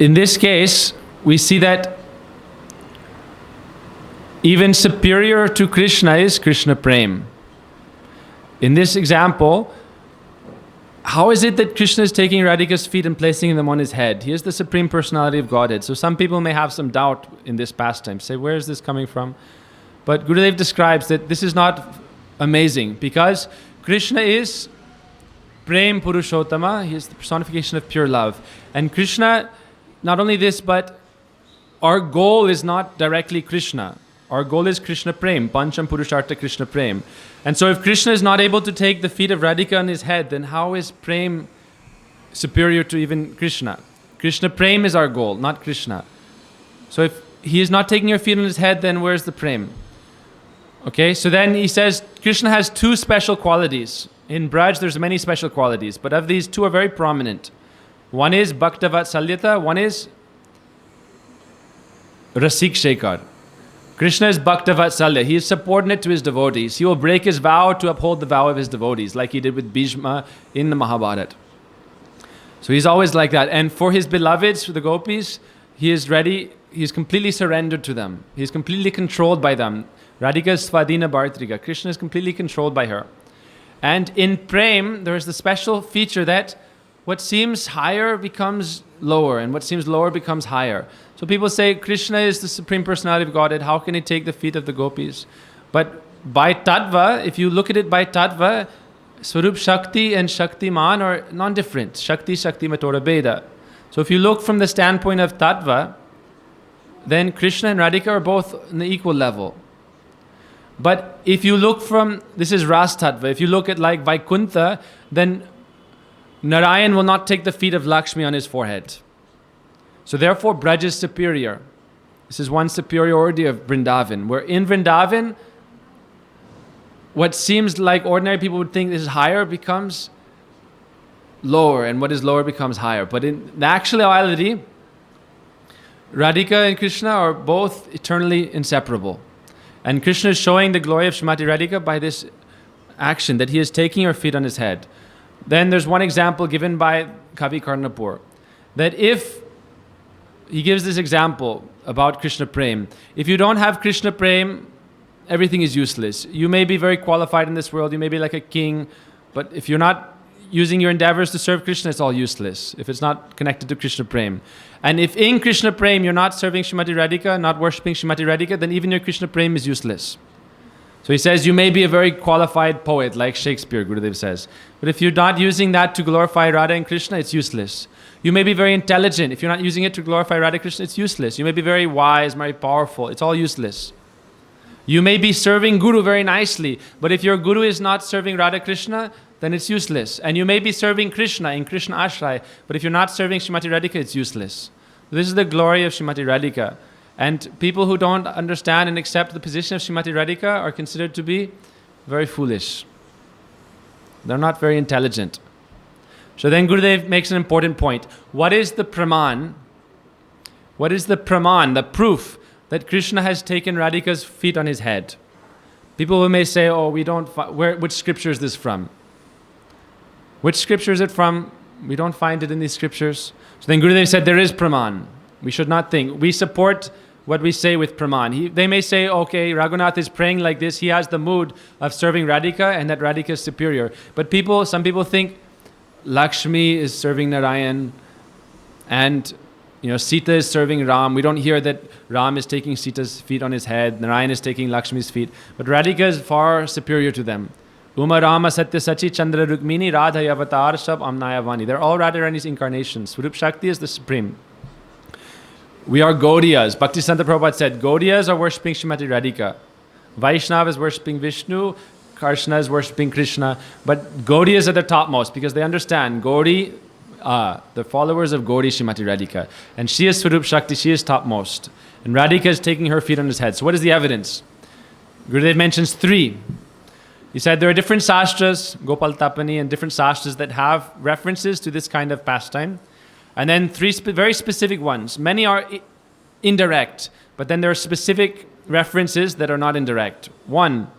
in this case, we see that even superior to Krishna is Krishna Prema. In this example, how is it that Krishna is taking Radhika's feet and placing them on his head? He is the Supreme Personality of Godhead. So some people may have some doubt in this pastime. Say, where is this coming from? But Gurudev describes that this is not amazing because Krishna is Prem Purushottama. He is the personification of pure love. And Krishna, not only this, but our goal is not directly Krishna. Our goal is Krishna Prema, Pancham Purushartha Krishna Prema. And so if Krishna is not able to take the feet of Radhika on his head, then how is Prema superior to even Krishna? Krishna Prema is our goal, not Krishna. So if he is not taking your feet on his head, then where's the Prema? Okay, so then he says Krishna has two special qualities. In Braj, there's many special qualities, but of these, two are very prominent. One is Bhaktavatsalyata, one is Rasik Shekhar. Krishna is Bhaktavatsalya. He is subordinate to his devotees. He will break his vow to uphold the vow of his devotees, like he did with Bhishma in the Mahabharata. So he's always like that. And for his beloveds, for the gopis, he is ready, he is completely surrendered to them. He is completely controlled by them. Radhika is Svadhina Bhartrika. Krishna is completely controlled by her. And in Prem, there is the special feature that what seems higher becomes lower, and what seems lower becomes higher. So people say Krishna is the Supreme Personality of Godhead. How can he take the feet of the gopis? But by Tattva, if you look at it by Tattva, Swarup Shakti and Shaktiman are non-different. Shakti, Shakti, Matora Beda. So if you look from the standpoint of Tattva, then Krishna and Radhika are both on the equal level. But if you look from, this is Ras Tattva, if you look at like Vaikuntha, then Narayan will not take the feet of Lakshmi on his forehead. So therefore, Braj is superior. This is one superiority of Vrindavan. Where in Vrindavan, what seems like ordinary people would think this is higher becomes lower, and what is lower becomes higher. But in the actuality, Radhika and Krishna are both eternally inseparable. And Krishna is showing the glory of Srimati Radhika by this action, that he is taking her feet on his head. Then there's one example given by Kavi Karnapur, that if he gives this example about Krishna Prema, if you don't have Krishna Prema, everything is useless. You may be very qualified in this world, you may be like a king, but if you're not using your endeavors to serve Krishna, it's all useless, if it's not connected to Krishna Prema. And if in Krishna Prema you're not serving Srimati Radhika, not worshipping Srimati Radhika, then even your Krishna Prema is useless. So he says, you may be a very qualified poet, like Shakespeare, Gurudev says. But if you're not using that to glorify Radha and Krishna, it's useless. You may be very intelligent. If you're not using it to glorify Radha and Krishna, it's useless. You may be very wise, very powerful. It's all useless. You may be serving Guru very nicely. But if your Guru is not serving Radha Krishna, then it's useless. And you may be serving Krishna in Krishna Ashray. But if you're not serving Srimati Radhika, it's useless. This is the glory of Srimati Radhika. And people who don't understand and accept the position of Srimati Radhika are considered to be very foolish. They're not very intelligent. So then Gurudev makes an important point. What is the Praman? What is the Praman, the proof that Krishna has taken Radhika's feet on his head? People who may say, oh, we don't, which scripture is this from? Which scripture is it from? We don't find it in these scriptures. So then Gurudev said, there is Praman. We should not think. We support what we say with Praman. They may say, okay, Raghunath is praying like this. He has the mood of serving Radhika and that Radhika is superior. But some people think Lakshmi is serving Narayan and Sita is serving Ram. We don't hear that Ram is taking Sita's feet on his head. Narayan is taking Lakshmi's feet. But Radhika is far superior to them. Uma Rama Satya Sachi Chandra Rukmini Radha Avatar Sab Amnaya Vani. They're all Radharani's incarnations. Swarup Shakti is the supreme. We are Gaudiyas. Bhaktisiddhanta Prabhupada said, Gaudiyas are worshipping Srimati Radhika. Vaishnava is worshipping Vishnu. Krishna is worshipping Krishna. But Gaudiyas are the topmost because they understand Gaudi, the followers of Gaudi Srimati Radhika. And she is Swarup Shakti, she is topmost. And Radhika is taking her feet on his head. So what is the evidence? Gurudev mentions 3. He said there are different sastras, Gopal Tapani, and different sastras that have references to this kind of pastime. And then 3 very specific ones. Many are indirect, but then there are specific references that are not indirect. 1,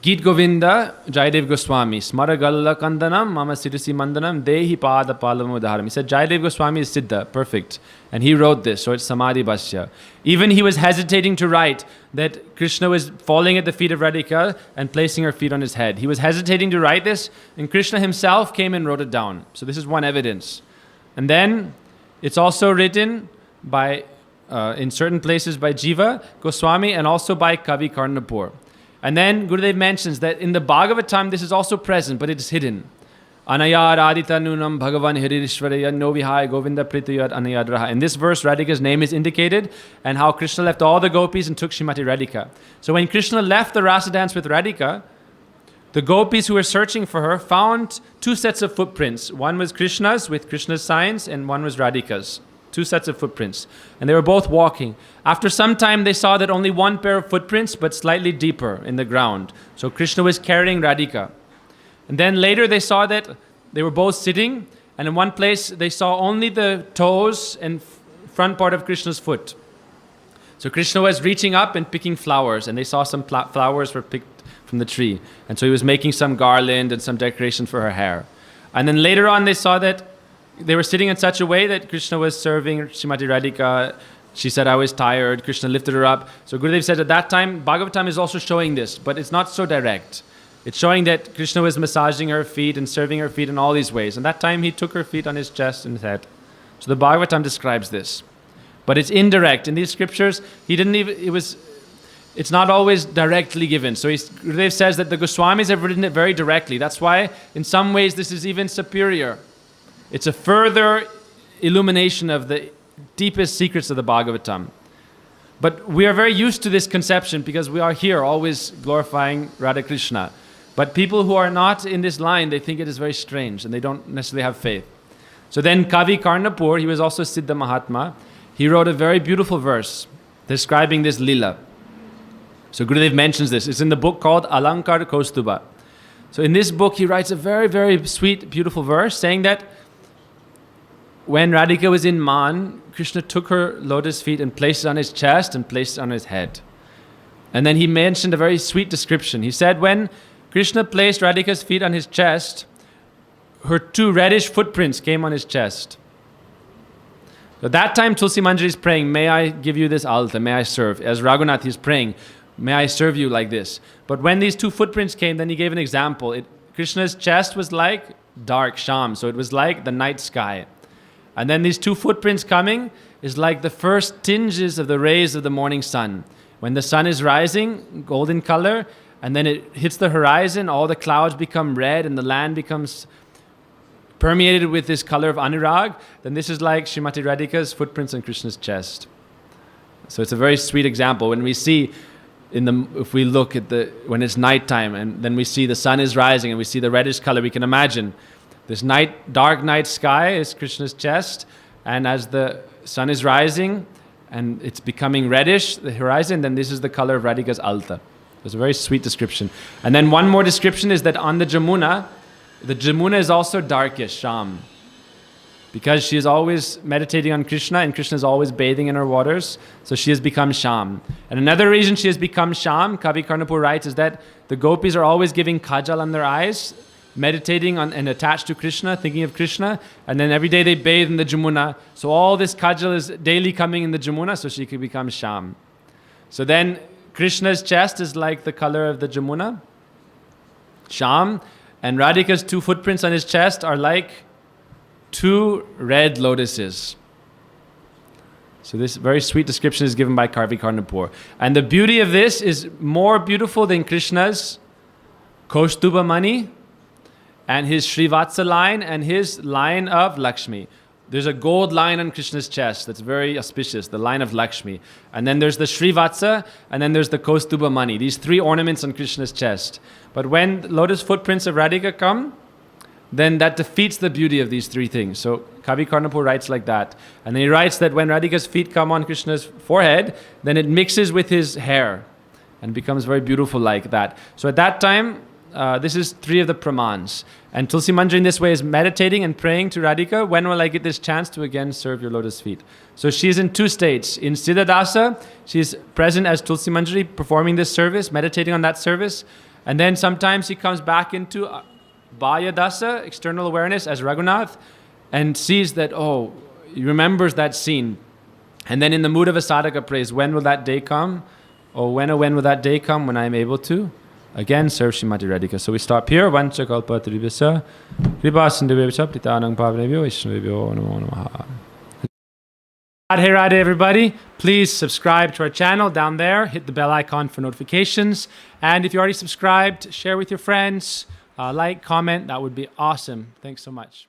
Geet Govinda, Jayadev Goswami, Smaragalla Kandanam, Mama Siddhasi Mandanam, Dehi Pada Palamudharam. He said Jayadev Goswami is Siddha, perfect. And he wrote this, so it's Samadhi Bhashya. Even he was hesitating to write that Krishna was falling at the feet of Radhika and placing her feet on his head. He was hesitating to write this, and Krishna himself came and wrote it down. So this is one evidence. And then it's also written by, in certain places by Jiva Goswami and also by Kavi Karnapur. And then Gurudev mentions that in the Bhagavatam this is also present, but it is hidden. Anayad Adita Nunam Bhagavan Hiririshwaraya Novihai Govinda Prituyad Anayadraha. In this verse, Radhika's name is indicated, and how Krishna left all the gopis and took Srimati Radhika. So when Krishna left the Rasa dance with Radhika, the gopis who were searching for her found two sets of footprints. One was Krishna's with Krishna's signs, and one was Radhika's. Two sets of footprints. And they were both walking. After some time, they saw that only one pair of footprints, but slightly deeper in the ground. So Krishna was carrying Radhika. And then later they saw that they were both sitting, and in one place they saw only the toes and front part of Krishna's foot. So Krishna was reaching up and picking flowers, and they saw some flowers were picked from the tree. And so he was making some garland and some decoration for her hair. And then later on they saw that they were sitting in such a way that Krishna was serving Srimati Radhika. She said, I was tired. Krishna lifted her up. So Gurudev said at that time, Bhagavatam is also showing this, but it's not so direct. It's showing that Krishna was massaging her feet and serving her feet in all these ways. And that time he took her feet on his chest and his head. So the Bhagavatam describes this. But it's indirect. In these scriptures, it's not always directly given. So Gurudev says that the Goswamis have written it very directly. That's why in some ways this is even superior. It's a further illumination of the deepest secrets of the Bhagavatam. But we are very used to this conception because we are here always glorifying Radha Krishna. But people who are not in this line, they think it is very strange and they don't necessarily have faith. So then Kavi Karnapur, he was also Siddha Mahatma, he wrote a very beautiful verse describing this lila. So Gurudev mentions this. It's in the book called Alankar Kaustuba. So in this book, he writes a very, very sweet, beautiful verse saying that when Radhika was in Man, Krishna took her lotus feet and placed it on his chest and placed it on his head. And then he mentioned a very sweet description. He said when Krishna placed Radhika's feet on his chest, her two reddish footprints came on his chest. So that time Tulsi Manjari is praying, may I give you this alta, may I serve. As Raghunath is praying, may I serve you like this. But when these two footprints came, then he gave an example. Krishna's chest was like dark sham, so it was like the night sky. And then these two footprints coming is like the first tinges of the rays of the morning sun. When the sun is rising, golden color, and then it hits the horizon, all the clouds become red and the land becomes permeated with this color of anurag, then this is like Srimati Radhika's footprints on Krishna's chest. So it's a very sweet example. When we see, if we look at when it's nighttime and then we see the sun is rising and we see the reddish color, we can imagine this dark night sky is Krishna's chest, and as the sun is rising and it's becoming reddish, the horizon, then this is the color of Radhika's alta. It's a very sweet description. And then one more description is that on the Jamuna is also darkish, sham. Because she is always meditating on Krishna and Krishna is always bathing in her waters, so she has become sham. And another reason she has become sham, Kavi Karnapur writes, is that the gopis are always giving kajal on their eyes, meditating on and attached to Krishna, thinking of Krishna, and then every day they bathe in the Jamuna. So all this kajal is daily coming in the Jamuna, so she could become sham. So then Krishna's chest is like the color of the Jamuna, sham, and Radhika's two footprints on his chest are like two red lotuses. So this very sweet description is given by Kavi Karnapur. And the beauty of this is more beautiful than Krishna's Kaustuba Mani and his Srivatsa line and his line of Lakshmi. There's a gold line on Krishna's chest that's very auspicious, the line of Lakshmi. And then there's the Srivatsa, and then there's the Kaustuba Mani, these three ornaments on Krishna's chest. But when lotus footprints of Radhika come, then that defeats the beauty of these three things. So Kavi Karnapur writes like that. And then he writes that when Radhika's feet come on Krishna's forehead, then it mixes with his hair and becomes very beautiful like that. So at that time, this is three of the pramans. And Tulsi Manjari in this way is meditating and praying to Radhika, when will I get this chance to again serve your lotus feet? So she is in two states. In Siddhadasa, she is present as Tulsi Manjari, performing this service, meditating on that service. And then sometimes he comes back into Bhaya Dasa, external awareness, as Raghunath, and sees that, oh, he remembers that scene. And then in the mood of a sadhaka prays, when will that day come? Oh, when will that day come when I'm able to again serve Srimati Radhika? So we stop here. Vancha kalpataribhasa kripa sindhubhya pritanang pavanebhyo vaishnavebhyo namo namaha. Radhe Radhe, everybody. Please subscribe to our channel down there. Hit the bell icon for notifications. And if you're already subscribed, share with your friends. Like, comment. That would be awesome. Thanks so much.